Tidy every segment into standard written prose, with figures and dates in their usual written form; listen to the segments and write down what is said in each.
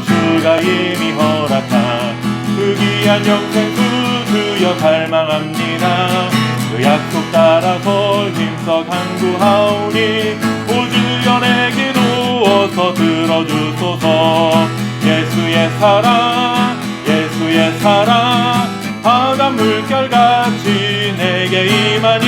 주가 이미 허락한 그 귀한 영생수 주여 갈망합니다. 그 약속 따라서 힘써 간구하오니 오 주여 내게 누워서 들어주소서. 예수의 사랑 예수의 사랑 바다 물결같이 내게 임하니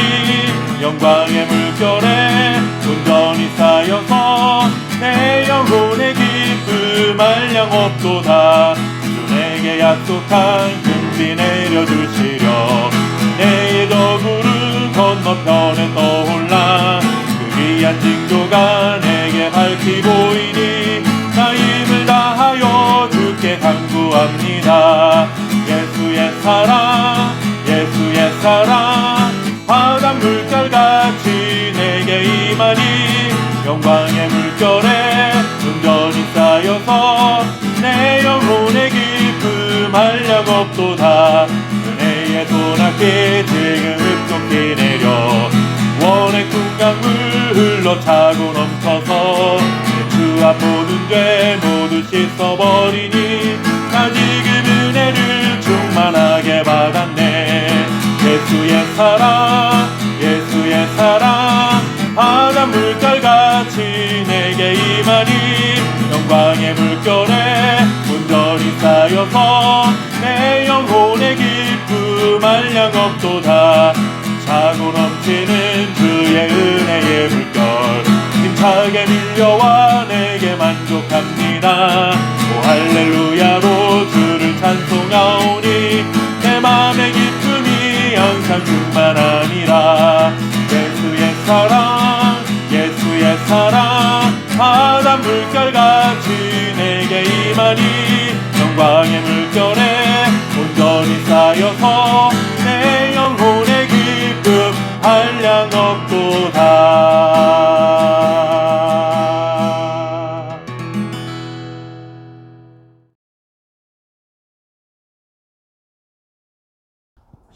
영광의 물결에 온전히 쌓여서 내 영혼의 기쁨 한량없도다. 주 내게 약속한 금비 내려주시려 내 예저구름 건너편에 떠올라 그 귀한 징조가 내게 밝히 보이니 나 힘을 다하여 주께 간구합니다. 예수의 사랑 예수의 사랑 바다 물결같이 내게 임하니 영광의 물결에 온전히 쌓여서 내 영혼의 기쁨 한량없도다. 은혜의 소낙해 지금 흡족히 내려 원의 큰 강물 흘러차고 넘쳐서 주 앞 모든 죄 모두 씻어버리니 나 지금 은혜를 충만하게 받았네. 예수의 사랑 예수의 사랑 바다 물결같이 내게 임하니 영광의 물결에 온전히 쌓여서 내 영혼의 기쁨 한량없도다. 차고 넘치는 주의 은혜의 물결 힘차게 밀려와 내게 만족합니다. 오 할렐루야로 주를 찬송하오니 내 맘의 기쁨이 항상 충만하니라. 예수의 사랑 예수의 사랑 바다 물결같이 내게 임하니 영광의 물결에 온전히 쌓여서 내 영혼의 기쁨 한량없도다.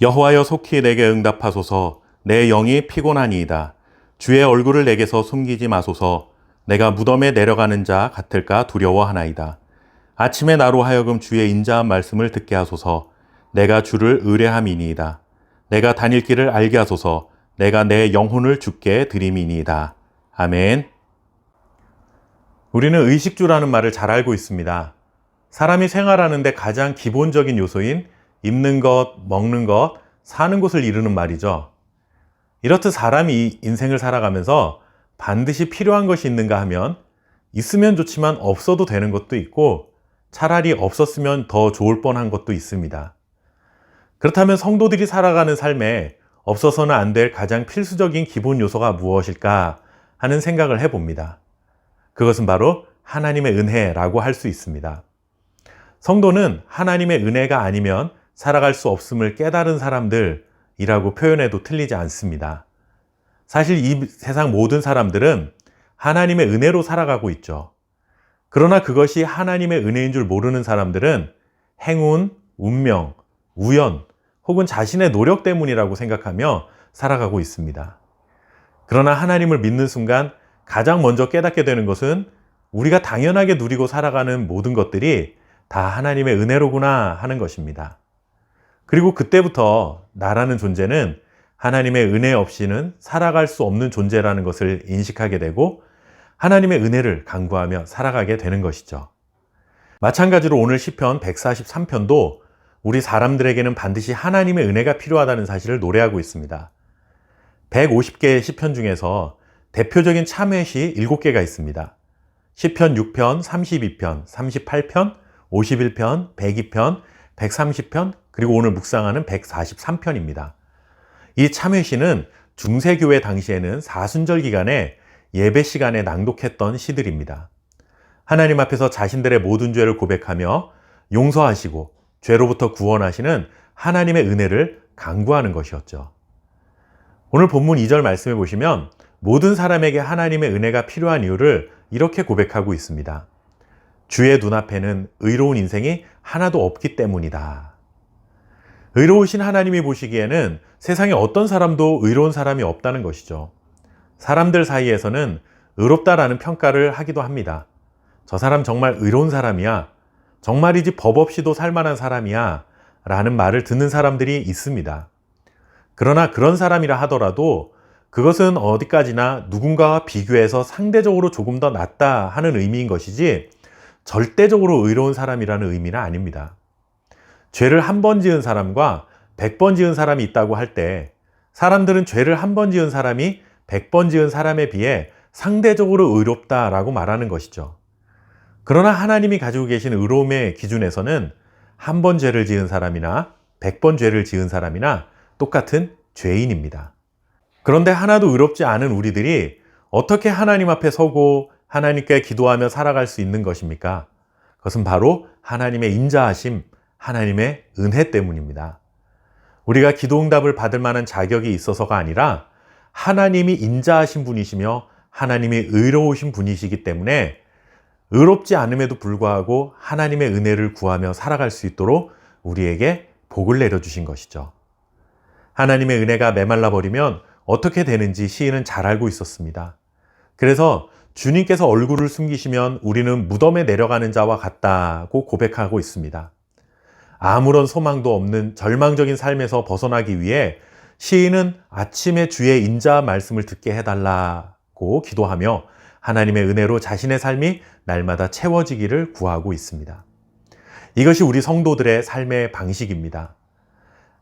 여호와여 속히 내게 응답하소서. 내 영이 피곤하니이다. 주의 얼굴을 내게서 숨기지 마소서. 내가 무덤에 내려가는 자 같을까 두려워하나이다. 아침에 나로 하여금 주의 인자한 말씀을 듣게 하소서. 내가 주를 의뢰함이니이다. 내가 다닐 길을 알게 하소서. 내가 내 영혼을 주께 드림이니이다. 아멘. 우리는 의식주라는 말을 잘 알고 있습니다. 사람이 생활하는데 가장 기본적인 요소인 입는 것, 먹는 것, 사는 곳을 이루는 말이죠. 이렇듯 사람이 인생을 살아가면서 반드시 필요한 것이 있는가 하면 있으면 좋지만 없어도 되는 것도 있고 차라리 없었으면 더 좋을 뻔한 것도 있습니다. 그렇다면 성도들이 살아가는 삶에 없어서는 안 될 가장 필수적인 기본 요소가 무엇일까 하는 생각을 해봅니다. 그것은 바로 하나님의 은혜라고 할 수 있습니다. 성도는 하나님의 은혜가 아니면 살아갈 수 없음을 깨달은 사람들이라고 표현해도 틀리지 않습니다. 사실 이 세상 모든 사람들은 하나님의 은혜로 살아가고 있죠. 그러나 그것이 하나님의 은혜인 줄 모르는 사람들은 행운, 운명, 우연 혹은 자신의 노력 때문이라고 생각하며 살아가고 있습니다. 그러나 하나님을 믿는 순간 가장 먼저 깨닫게 되는 것은 우리가 당연하게 누리고 살아가는 모든 것들이 다 하나님의 은혜로구나 하는 것입니다. 그리고 그때부터 나라는 존재는 하나님의 은혜 없이는 살아갈 수 없는 존재라는 것을 인식하게 되고 하나님의 은혜를 간구하며 살아가게 되는 것이죠. 마찬가지로 오늘 시편 143편도 우리 사람들에게는 반드시 하나님의 은혜가 필요하다는 사실을 노래하고 있습니다. 150개의 시편 중에서 대표적인 참회시 7개가 있습니다. 시편 6편, 32편, 38편, 51편, 102편, 130편, 그리고 오늘 묵상하는 143편입니다. 이 참회시는 중세교회 당시에는 사순절 기간에 예배 시간에 낭독했던 시들입니다. 하나님 앞에서 자신들의 모든 죄를 고백하며 용서하시고 죄로부터 구원하시는 하나님의 은혜를 간구하는 것이었죠. 오늘 본문 2절 말씀해 보시면 모든 사람에게 하나님의 은혜가 필요한 이유를 이렇게 고백하고 있습니다. 주의 눈앞에는 의로운 인생이 하나도 없기 때문이다. 의로우신 하나님이 보시기에는 세상에 어떤 사람도 의로운 사람이 없다는 것이죠. 사람들 사이에서는 의롭다라는 평가를 하기도 합니다. 저 사람 정말 의로운 사람이야 정말이지 법 없이도 살만한 사람이야 라는 말을 듣는 사람들이 있습니다. 그러나 그런 사람이라 하더라도 그것은 어디까지나 누군가와 비교해서 상대적으로 조금 더 낫다 하는 의미인 것이지 절대적으로 의로운 사람이라는 의미는 아닙니다. 죄를 한 번 지은 사람과 100번 지은 사람이 있다고 할 때 사람들은 죄를 한 번 지은 사람이 100번 지은 사람에 비해 상대적으로 의롭다라고 말하는 것이죠. 그러나 하나님이 가지고 계신 의로움의 기준에서는 한 번 죄를 지은 사람이나 100번 죄를 지은 사람이나 똑같은 죄인입니다. 그런데 하나도 의롭지 않은 우리들이 어떻게 하나님 앞에 서고 하나님께 기도하며 살아갈 수 있는 것입니까? 그것은 바로 하나님의 인자하심, 하나님의 은혜 때문입니다. 우리가 기도 응답을 받을 만한 자격이 있어서가 아니라 하나님이 인자하신 분이시며 하나님이 의로우신 분이시기 때문에 의롭지 않음에도 불구하고 하나님의 은혜를 구하며 살아갈 수 있도록 우리에게 복을 내려주신 것이죠. 하나님의 은혜가 메말라 버리면 어떻게 되는지 시인은 잘 알고 있었습니다. 그래서 주님께서 얼굴을 숨기시면 우리는 무덤에 내려가는 자와 같다고 고백하고 있습니다. 아무런 소망도 없는 절망적인 삶에서 벗어나기 위해 시인은 아침에 주의 인자한 말씀을 듣게 해달라고 기도하며 하나님의 은혜로 자신의 삶이 날마다 채워지기를 구하고 있습니다. 이것이 우리 성도들의 삶의 방식입니다.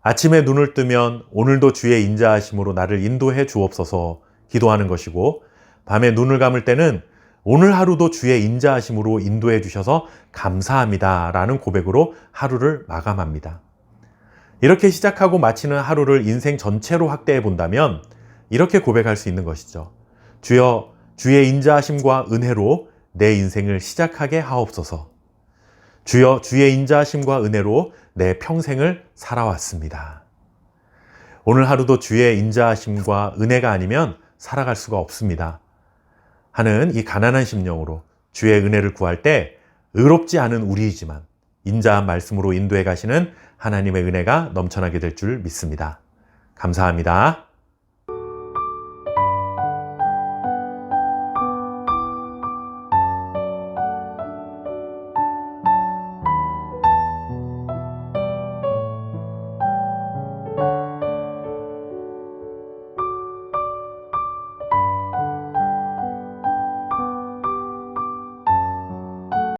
아침에 눈을 뜨면 오늘도 주의 인자하심으로 나를 인도해 주옵소서 기도하는 것이고, 밤에 눈을 감을 때는 오늘 하루도 주의 인자하심으로 인도해 주셔서 감사합니다 라는 고백으로 하루를 마감합니다. 이렇게 시작하고 마치는 하루를 인생 전체로 확대해 본다면 이렇게 고백할 수 있는 것이죠. 주여, 주의 인자하심과 은혜로 내 인생을 시작하게 하옵소서. 주여, 주의 인자하심과 은혜로 내 평생을 살아왔습니다. 오늘 하루도 주의 인자하심과 은혜가 아니면 살아갈 수가 없습니다. 하는 이 가난한 심령으로 주의 은혜를 구할 때 의롭지 않은 우리이지만 인자한 말씀으로 인도해 가시는 하나님의 은혜가 넘쳐나게 될 줄 믿습니다. 감사합니다.